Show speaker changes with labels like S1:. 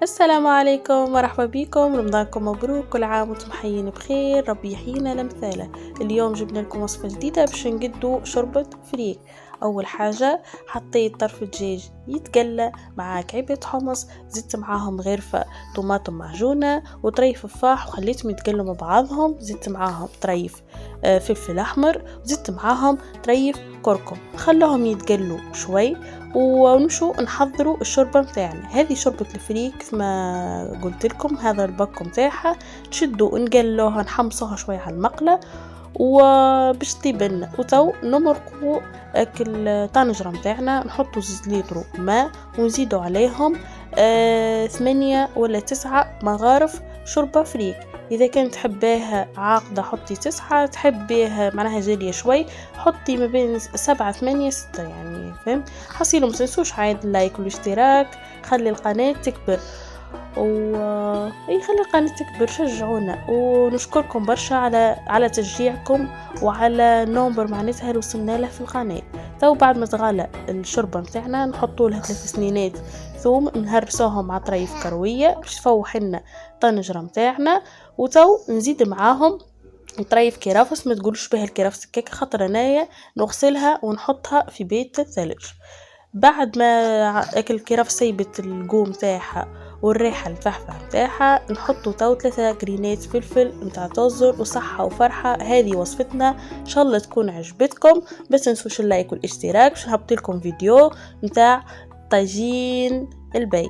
S1: السلام عليكم ورحمة بكم، رمضانكم مبروك، كل عام وانتم حيين بخير، ربي يحيينا لمثاله. اليوم جبنا لكم وصفة جديدة باش نقدو شوربة فريك. أول حاجة حطيت طرف دجاج يتقلى، معاك علبة حمص، زدت معاهم غرفة طماطم معجونة وطريف تفاح وخليتهم يتقلوا مع بعضهم، زدت معاهم طريف فلفل أحمر، وزدت معاهم طريف كركم، خلوهم يتقلوا شوي ونمشوا نحضروا الشوربه متاعنا. هذه شوربه الفريك ما قلت لكم، هذا الباكو متاعها نشدوا نقلوها نحمصوها شويه على المقله وباش تبن. وتو نمرقوا الطنجره متاعنا، نحطوا 2 لتر ماء ونزيدوا عليهم 8 ولا 9 مغارف شوربه فريك. اذا كانت تحبيها عاقده حطي 9، تحبيها معناها جاليه شوي حطي ما بين 7 8 6، يعني فهمت. حصيلوا ما تنسوش عاد اللايك والاشتراك، خلي القناه تكبر خلي القناه تكبر، شجعونا ونشكركم برشا على تشجيعكم وعلى النمبر معناتها اللي وصلنا له في القناه. تو بعد ما تغلى الشوربه متاعنا نحطوا لها 3 سنينات ثوم، نهرسوهم مع طريف كرويه باش تفوح لنا الطنجره متاعنا. وتو نزيد معاهم طريف كرافس، ما تقولوش بها الكرافس كيك، خاطر انايا نغسلها ونحطها في بيت الثلج. بعد ما اكل الكرافس سيبت القوم تاعها والريحه الفحفح تاعها، نحطوا تو 3 قرينات فلفل نتاع توزر، وصحه وفرحه. هذه وصفتنا، ان شاء الله تكون عجبتكم. بس تنسوش اللايك والاشتراك باش نحط لكم فيديو نتاع طاجين البي.